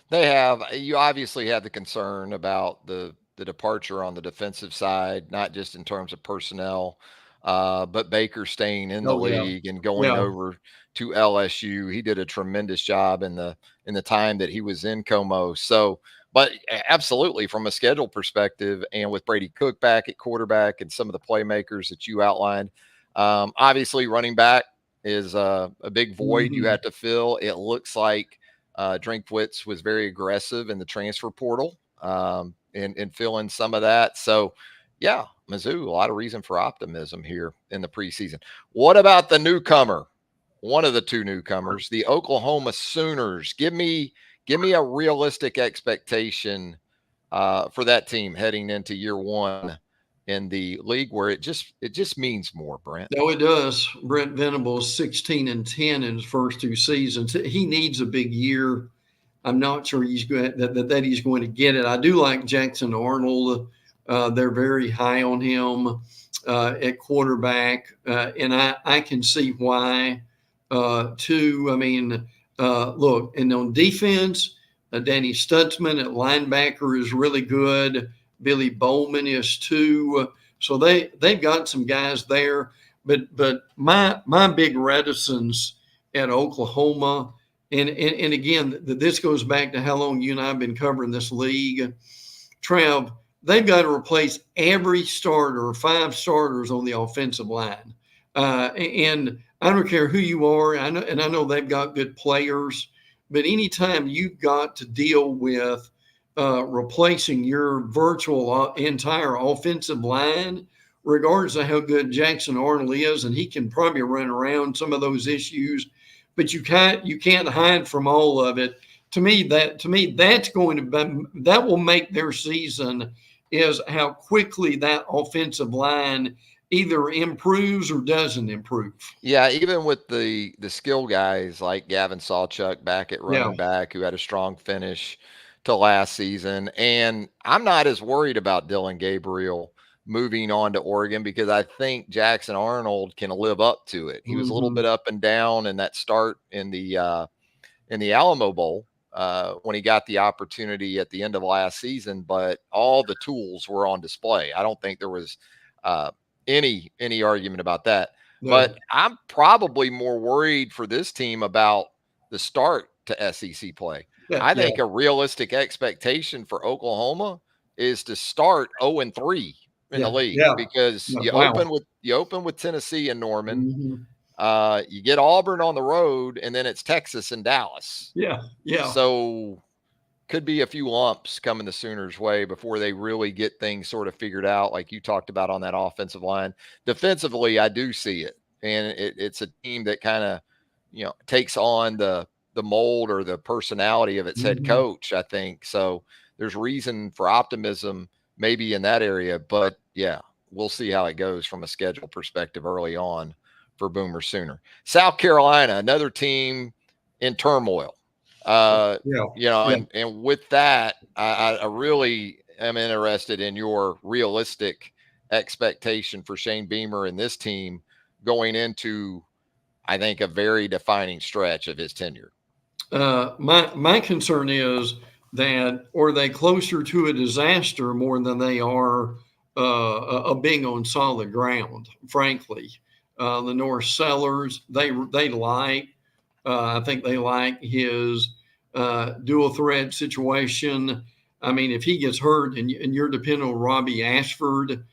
They have. You obviously have the concern about the the departure on the defensive side, not just in terms of personnel, but Baker staying in the Oh yeah, league and going yeah. over to LSU. He did a tremendous job in the time that he was in Como. So, but absolutely from a schedule perspective, and with Brady Cook back at quarterback and some of the playmakers that you outlined, obviously running back is a big void you Mhm. have to fill. It looks like Drinkwitz was very aggressive in the transfer portal in filling some of that. So, yeah, Mizzou, a lot of reason for optimism here in the preseason. What about the newcomer? One of the two newcomers, the Oklahoma Sooners. Give me a realistic expectation for that team heading into year one in the league, where it just means more, Brent. No, it does. Brent Venables 16-10 in his first two seasons. He needs a big year. I'm not sure he's going that he's going to get it. I do like Jackson Arnold. They're very high on him at quarterback, and I can see why too. I mean, look, and on defense, Danny Stutzman at linebacker is really good. Billy Bowman is too. So they've got some guys there. But my big reticence at Oklahoma, and again, this goes back to how long you and I have been covering this league. Trav, they've got to replace every starter, 5 starters on the offensive line. And I don't care who you are, I know they've got good players, but anytime you've got to deal with replacing your virtual entire offensive line, regardless of how good Jackson Arnold is, and he can probably run around some of those issues, but you can't hide from all of it. To me, that's going to be, that will make their season is how quickly that offensive line either improves or doesn't improve. Yeah, even with the skill guys like Gavin Sawchuk back at Yeah. running back, who had a strong finish to last season, and I'm not as worried about Dylan Gabriel moving on to Oregon because I think Jackson Arnold can live up to it. He was a little Mm-hmm. bit up and down in that start in the Alamo Bowl when he got the opportunity at the end of last season, but all the tools were on display. I don't think there was uh, any argument about that. But No. I'm probably more worried for this team about the start to SEC play. Yeah. I Yeah. think a realistic expectation for Oklahoma is to start 0-3 in the Yeah. league Yeah. because Yeah. Wow. you open with Tennessee and Norman. Mm-hmm. You get Auburn on the road, and then it's Texas and Dallas. Yeah. Yeah. So could be a few lumps coming the Sooners' way before they really get things sort of figured out, like you talked about on that offensive line. Defensively, I do see it, and it's a team that kind of takes on the mold or the personality of its head Mm-hmm. coach. I think so. There's reason for optimism maybe in that area, but yeah, we'll see how it goes from a schedule perspective early on for Boomer Sooner. South Carolina, another team in turmoil. Yeah. Yeah. And with that, I really am interested in your realistic expectation for Shane Beamer and this team going into, I think, a very defining stretch of his tenure. My concern is that are they closer to a disaster more than they are being on solid ground? Frankly, the North Sellers they like. I think they like his dual threat situation. I mean, if he gets hurt and you're depending on Robbie Ashford,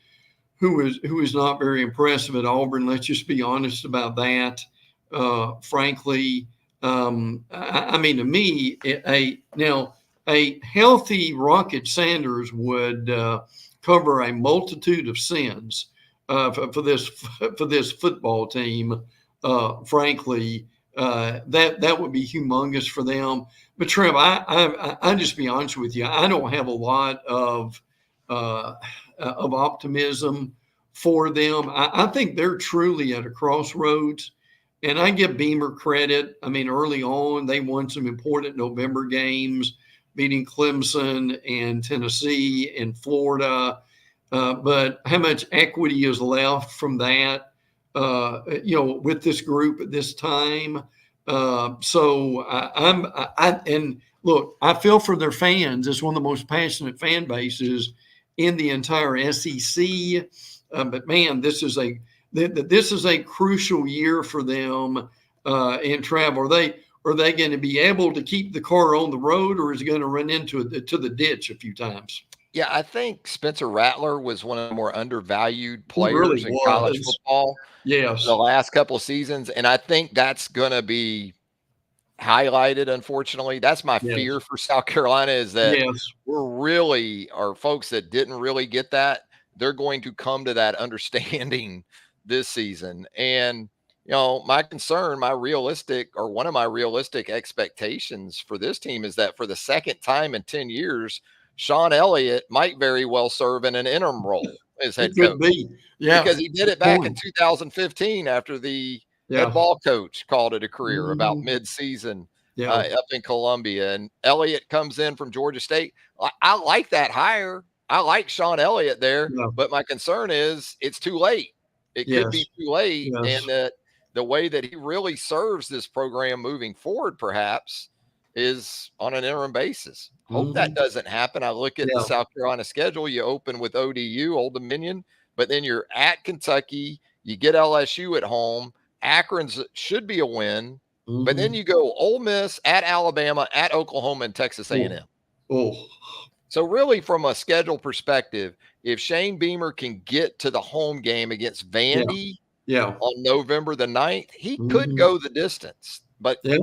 who is not very impressive at Auburn. Let's just be honest about that. Frankly, I mean, to me, a healthy Rocket Sanders would cover a multitude of sins for this football team. Frankly, that would be humongous for them. But Trev, I just be honest with you. I don't have a lot of optimism for them. I think they're truly at a crossroads. And I give Beamer credit. I mean, early on, they won some important November games, beating Clemson and Tennessee and Florida. But how much equity is left from that, with this group at this time? And look, I feel for their fans. It's one of the most passionate fan bases in the entire SEC. But man, this is a crucial year for them in travel. Are they going to be able to keep the car on the road, or is it going to run into the ditch a few times? Yeah, I think Spencer Rattler was one of the more undervalued He really players in college was. football the Yes. last couple of seasons, and I think that's going to be highlighted, unfortunately. That's my Yes. fear for South Carolina, is that Yes. are folks that didn't really get that, they're going to come to that understanding this season. And my concern, one of my realistic expectations for this team is that for the second time in 10 years, Sean Elliott might very well serve in an interim role as It head could coach, be. Yeah. because he did it Good back in point. 2015 after the head Yeah. ball coach called it a career about Mhm. mid-season Yeah. up in Columbia. And Elliott comes in from Georgia State. I like that hire. I like Sean Elliott there, Yeah. but my concern is it's too late. It could Yes. be too late, Yes. and that the way that he really serves this program moving forward, perhaps, is on an interim basis. Hope that Mhm. doesn't happen. I look at the Yeah. South Carolina schedule. You open with ODU, Old Dominion, but then you're at Kentucky. You get LSU at home. Akron's should be a win, but then Mhm. you go Ole Miss, at Alabama, at Oklahoma, and Texas A&M. Oh. Oh. So really, from a schedule perspective, if Shane Beamer can get to the home game against Yeah. Vandy Yeah. on November the 9th, he could Mhm. go the distance. But, Yeah.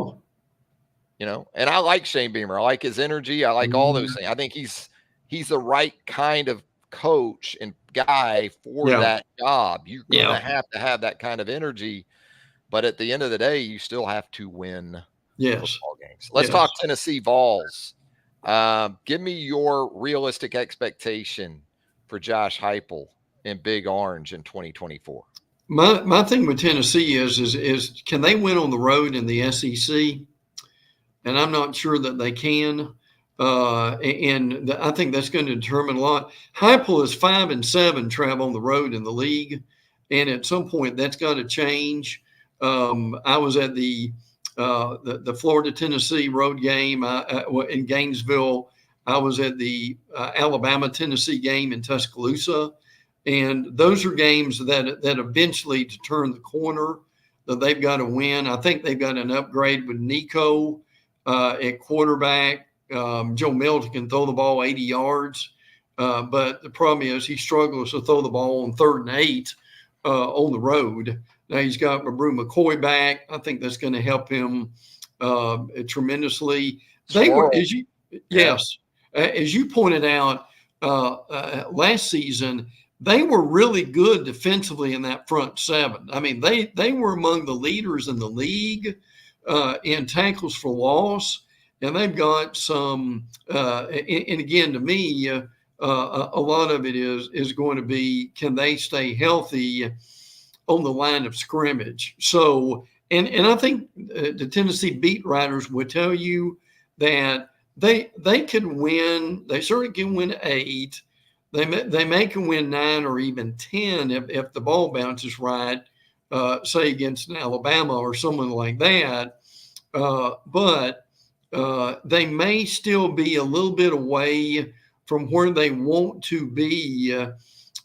and I like Shane Beamer. I like his energy. I like all those Mhm. things. I think he's the right kind of coach and guy for Yeah. that job. You're going Yeah. to have that kind of energy. But at the end of the day, you still have to win Yes. football games. Let's Yes. talk Tennessee Vols. Give me your realistic expectation for Josh Heupel in Big Orange in 2024. My thing with Tennessee is can they win on the road in the SEC? And I'm not sure that they can. I think that's going to determine a lot. Heupel is 5-7 travel on the road in the league, and at some point that's got to change. I was at the Florida Tennessee road game in Gainesville. I was at the Alabama Tennessee game in Tuscaloosa, and those are games that eventually to turn the corner that they've got to win. I think they've got an upgrade with Nico at quarterback. Joe Milton can throw the ball 80 yards, but the problem is he struggles to throw the ball on 3rd and 8 on the road. Now he's got Brew McCoy back. I think that's going to help him tremendously. They were, Swirl. yes, as you pointed out last season, they were really good defensively in that front seven. I mean, they were among the leaders in the league in tackles for loss, and they've got some. And again, to me, a lot of it is going to be, can they stay healthy on the line of scrimmage? So, and I think the Tennessee beat writers would tell you that they could win. They certainly can win 8. They may can win 9 or even 10 if the ball bounces right, say against an Alabama or someone like that. But they may still be a little bit away from where they want to be.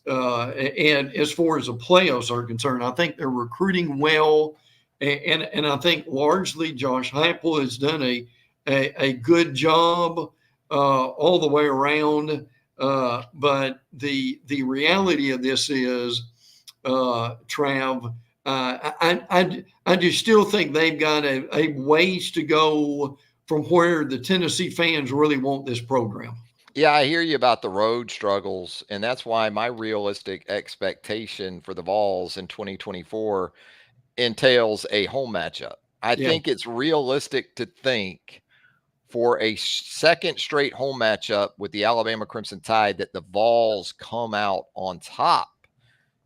And as far as the playoffs are concerned, I think they're recruiting well. And I think largely Josh Heupel has done a good job all the way around. But the reality of this is, Trav, I just still think they've got a ways to go from where the Tennessee fans really want this program. Yeah, I hear you about the road struggles, and that's why my realistic expectation for the Vols in 2024 entails a home matchup. I Yeah, think it's realistic to think for a second straight home matchup with the Alabama Crimson Tide that the Vols come out on top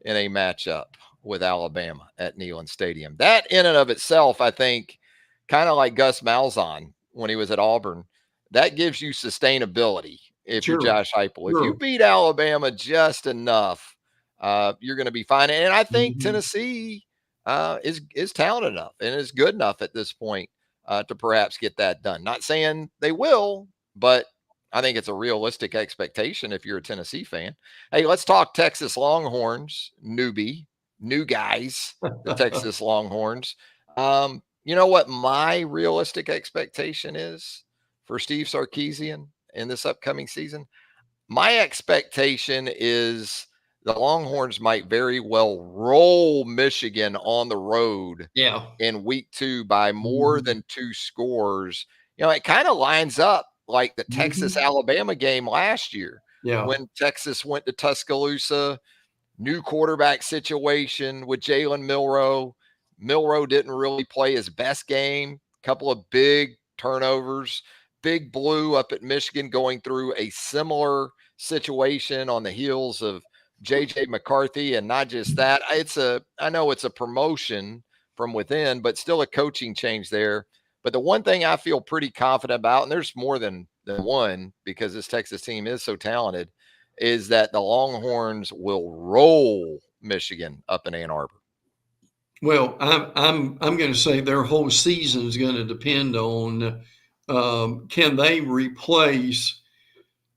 in a matchup with Alabama at Neyland Stadium. That in and of itself, I think, kind of like Gus Malzahn when he was at Auburn, that gives you sustainability if you're sure, Josh Heupel. If you sure. beat Alabama just enough, you're going to be fine. And I think Mhm. Tennessee is talented enough and is good enough at this point to perhaps get that done. Not saying they will, but I think it's a realistic expectation if you're a Tennessee fan. Hey, let's talk Texas Longhorns, new guys, the Texas Longhorns. You know what my realistic expectation is for Steve Sarkisian in this upcoming season? My expectation is the Longhorns might very well roll Michigan on the road Yeah. in week 2 by more Mhm. than 2 scores. It kind of lines up like the Texas Mhm. Alabama game last year Yeah. when Texas went to Tuscaloosa, new quarterback situation with Jalen Milroe. Milroe didn't really play his best game, couple of big turnovers. Big Blue up at Michigan going through a similar situation on the heels of JJ McCarthy. And not just that, I know it's a promotion from within, but still a coaching change there. But the one thing I feel pretty confident about, and there's more than one because this Texas team is so talented, is that the Longhorns will roll Michigan up in Ann Arbor. Well, I'm going to say their whole season is going to depend on can they replace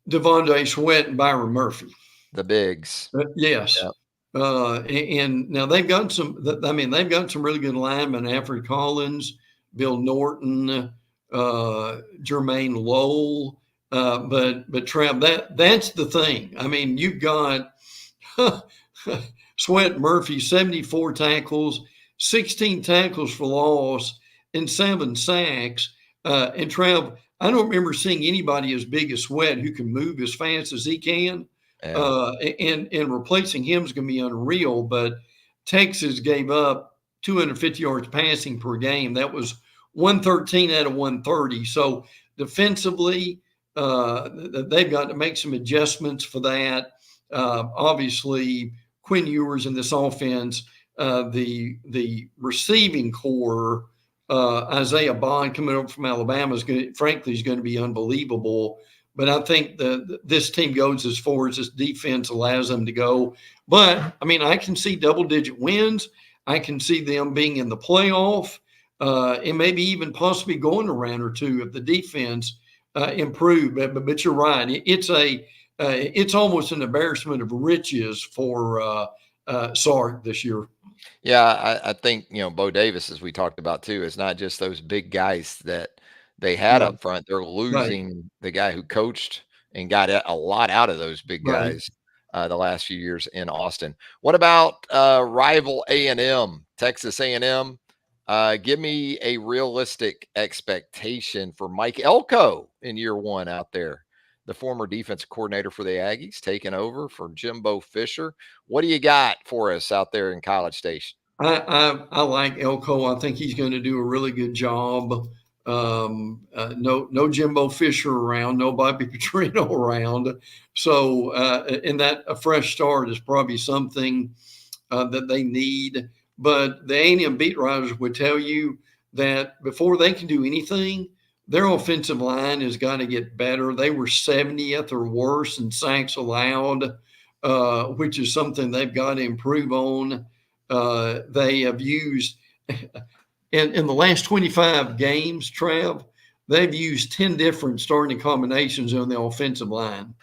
Devontae Sweat and Byron Murphy. The bigs. Yes. Yep. And now they've got some. I mean, they've got some really good linemen: Alfred Collins, Bill Norton, Jermaine Lowell. But Trav, that's the thing. I mean, you've got Sweat Murphy, 74 tackles, 16 tackles for loss, and 7 sacks. And Trav, I don't remember seeing anybody as big as Sweat who can move as fast as he can. Yeah. And replacing him is going to be unreal. But Texas gave up 250 yards passing per game. That was 113 out of 130. So defensively, they've got to make some adjustments for that. Obviously, Quinn Ewers in this offense, the receiving core, Isaiah Bond coming over from Alabama is going to be unbelievable. But I think this team goes as far as this defense allows them to go. But I mean, I can see double-digit wins. I can see them being in the playoff, and maybe even possibly going a round or two if the defense improve. But you're right. It's almost an embarrassment of riches for Sark this year. Yeah, I think, Bo Davis, as we talked about too, is not just those big guys that they had Yeah, up front. They're right, losing the guy who coached and got a lot out of those big right. guys the last few years in Austin. What about rival A&M, Texas A&M? Give me a realistic expectation for Mike Elko in year 1 out there, the former defensive coordinator for the Aggies, taking over for Jimbo Fisher. What do you got for us out there in College Station? I like Elko. I think he's going to do a really good job. No Jimbo Fisher around, no Bobby Petrino around. So, and that a fresh start is probably something that they need. But the A&M beat writers would tell you that before they can do anything, their offensive line has got to get better. They were 70th or worse in sacks allowed, which is something they've got to improve on. They have used in the last 25 games, Trav, they've used 10 different starting combinations on the offensive line.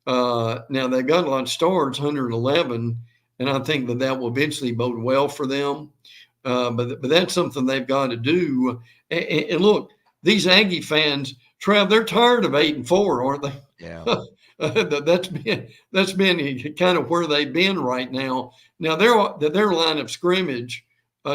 Now they've got a lot of starts, 111, and I think that will eventually bode well for them. But that's something they've got to do. And look, these Aggie fans, Trav, they're tired of 8-4, aren't they? Yeah. That's been kind of where they've been right now. Now their line of scrimmage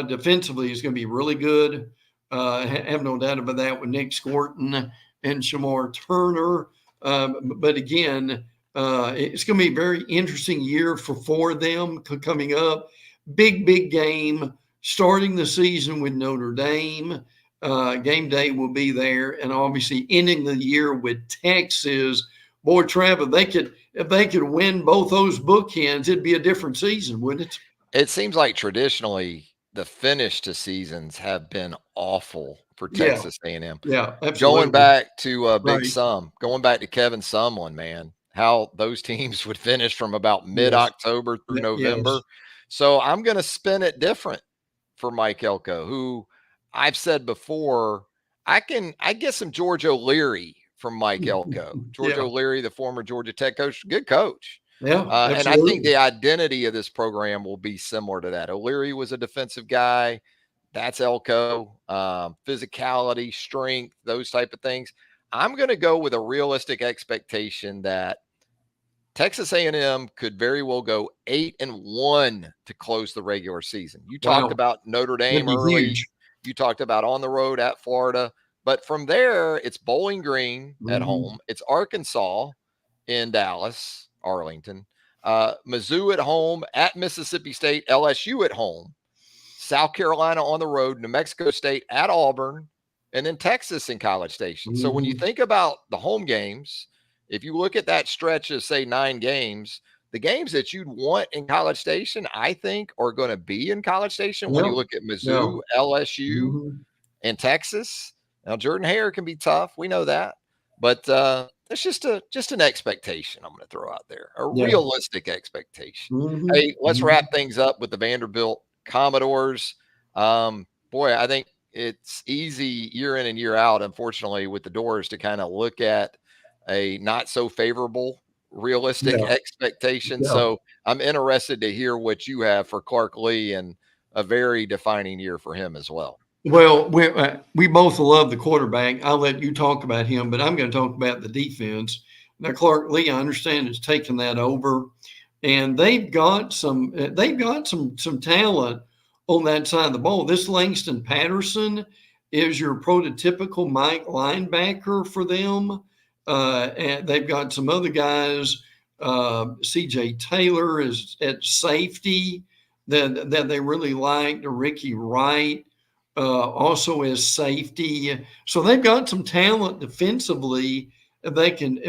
defensively is going to be really good. I have no doubt about that with Nick Scorton and Shamar Turner. But again, it's going to be a very interesting year for them coming up. Big game starting the season with Notre Dame. Game day will be there, and obviously ending the year with Texas. Boy, Trav, if they could win both those bookends, it'd be a different season, wouldn't it? It seems like traditionally the finish to seasons have been awful for Yeah, Texas A&M. yeah, Going absolutely. back to Big Right. Sum, going back to Kevin Sumlin, man, how those teams would finish from about Yes. mid-October through Yes. November. So I'm going to spin it different for Mike Elko, who I've said before, I get some George O'Leary from Mike Elko. George Yeah. O'Leary, the former Georgia Tech coach, good coach. Yeah, And I think absolutely. the identity of this program will be similar to that. O'Leary was a defensive guy. That's Elko. Physicality, strength, those type of things. I'm going to go with a realistic expectation that Texas A&M could very well go 8-1 to close the regular season. You talked Wow. about Notre That'd Dame be early. huge. You talked about on the road at Florida. But from there, it's Bowling Green at home. It's Arkansas in Dallas, Arlington. Mizzou at home, at Mississippi State, LSU at home, South Carolina on the road, New Mexico State at Auburn, and then Texas in College Station. So when you think about the home games, if you look at that stretch of, say, 9 games, the games that you'd want in College Station, I think, are going to be in College Station when you Yeah. look at Yeah. Mizzou, LSU, Mhm. and Texas. Now, Jordan Hare can be tough. We know that. But that's just an expectation I'm going to throw out there, a Yeah. realistic expectation. Mhm. Hey, let's Mhm. wrap things up with the Vanderbilt Commodores. Boy, I think it's easy year in and year out, unfortunately, with the Doors to kind of look at a not so favorable realistic Yeah. expectation. Yeah. So I'm interested to hear what you have for Clark Lee and a very defining year for him as well. Well, we both love the quarterback. I'll let you talk about him, but I'm going to talk about the defense. Now, Clark Lee, I understand, is taking that over, and they've got some talent on that side of the ball. This Langston Patterson is your prototypical Mike linebacker for them, and they've got some other guys. C.J. Taylor is at safety that they really like. Ricky Wright also as safety. So they've got some talent defensively. If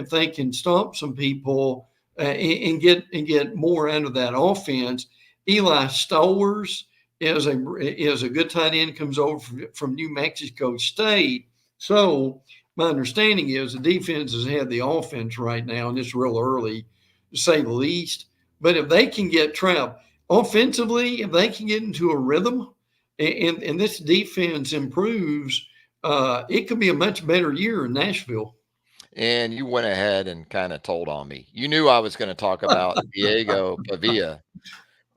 they can stop some people and get more out of that offense. Eli Stowers is a good tight end, comes over from New Mexico State. So my understanding is the defense has had the offense right now, and it's real early to say the least. But if they can get trapped offensively, if they can get into a rhythm, and this defense improves, it could be a much better year in Nashville. And you went ahead and kind of told on me. You knew I was going to talk about Diego Pavia We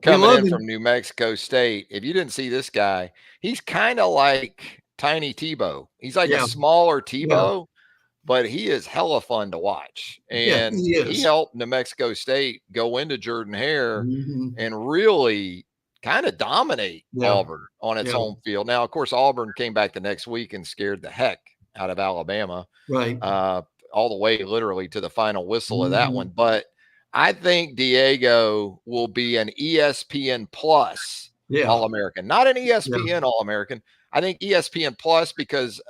coming love in him. from New Mexico State. If you didn't see this guy, he's kind of like Tiny Tebow. He's like a Yeah, smaller yeah, Tebow, but he is hella fun to watch. yeah, And he he is. helped New Mexico State go into Jordan Hare Hmm. and really kind of dominate Yeah, Auburn on its yeah, home field. Now, of course, Auburn came back the next week and scared the heck out of Alabama, right. uh, all the way literally to the final whistle of that one. Hmm. But I think Diego will be an ESPN Plus Yeah, All American, not an yeah. ESPN All American. I think ESPN Plus because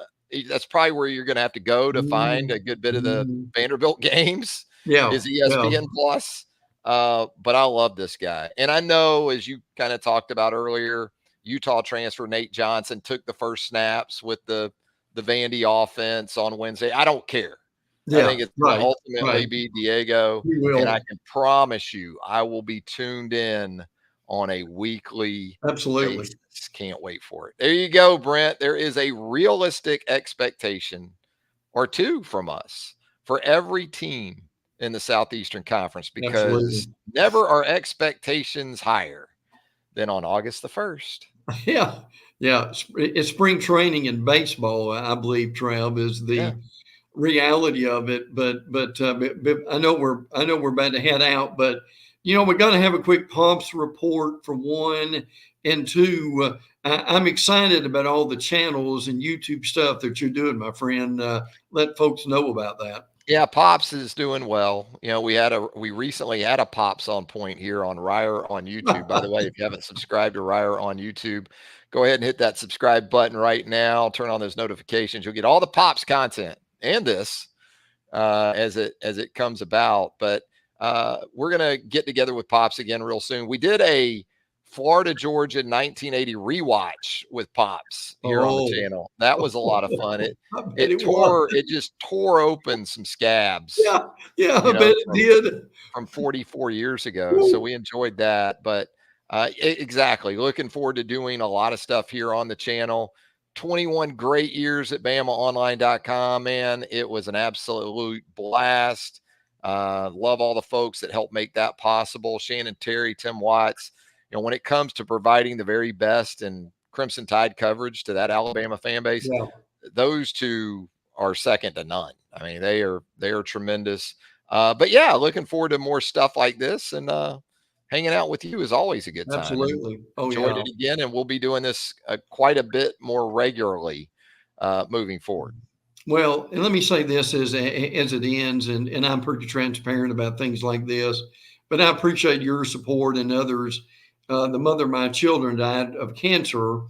that's probably where you're going to have to go to find Hmm. a good bit of the Hmm. Vanderbilt games Yeah, is yeah, ESPN Plus. But I love this guy. And I know, as you kind of talked about earlier, Utah transfer Nate Johnson took the first snaps with the Vandy offense on Wednesday. I don't care. I yeah. think it's going to Right, ultimately right. be Diego. We And I will. can promise you, I will be tuned in on a weekly Absolutely. basis. Can't wait for it. There you go, Brent. There is a realistic expectation or two from us for every team in the Southeastern Conference because Absolutely. never are expectations higher than on August the 1st. Yeah, yeah. It's spring training in baseball, I believe. Trav is Yeah. the reality of it. But I know we're about to head out. But we're going to have a quick pumps report for one, and two. I'm excited about all the channels and YouTube stuff that you're doing, my friend. Let folks know about that. Yeah, Pops is doing well. We recently had a Pops on point here on Reier on YouTube. By the way, if you haven't subscribed to Reier on YouTube, go ahead and hit that subscribe button right now. Turn on those notifications. You'll get all the Pops content and this as it comes about. But we're gonna get together with Pops again real soon. We did a Florida Georgia 1980 rewatch with Pops here on the Oh, channel. That was a lot of fun. It I bet it it was. tore it just tore open some scabs, Yeah, yeah. I you know, bet it did. from 44 years ago. So Woo. we enjoyed that. But exactly, looking forward to doing a lot of stuff here on the channel. 21 great years at BamaOnline.com, man. It was an absolute blast. Love all the folks that helped make that possible. Shannon Terry, Tim Watts. When it comes to providing the very best in Crimson Tide coverage to that Alabama fan base, Yeah, those two are second to none. I mean, they are tremendous. But yeah, looking forward to more stuff like this, and hanging out with you is always a good time. And absolutely. Oh enjoyed yeah. it again, and we'll be doing this quite a bit more regularly moving forward. Well, and let me say this as it ends, and I'm pretty transparent about things like this, but I appreciate your support and others. The mother of my children died of cancer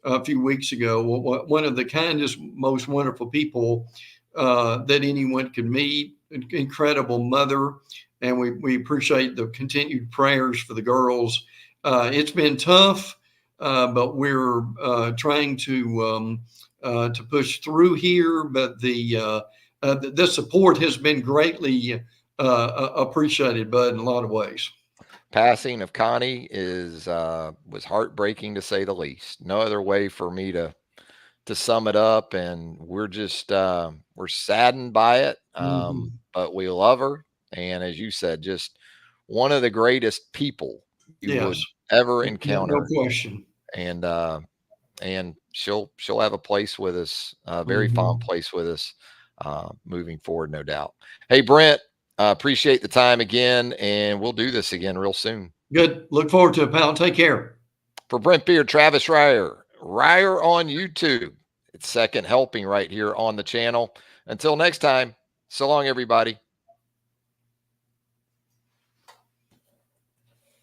a few weeks ago. One of the kindest, most wonderful people that anyone could meet. Incredible mother, and we appreciate the continued prayers for the girls. It's been tough, but we're trying to push through here. But the support has been greatly appreciated, Bud, in a lot of ways. Passing of Connie was heartbreaking, to say the least. No other way for me to sum it up, and we're just we're saddened by it, Mm-hmm. but we love her, and as you said, just one of the greatest people you Yes, would ever no encounter. question. And she'll have a place with us, a very fond Mm-hmm. place with us, moving forward, no doubt. Hey, Brent, appreciate the time again, and we'll do this again real soon. Good. Look forward to it, pal. Take care. For Brent Beaird, Travis Reier, Reier on YouTube. It's second helping right here on the channel. Until next time, so long, everybody.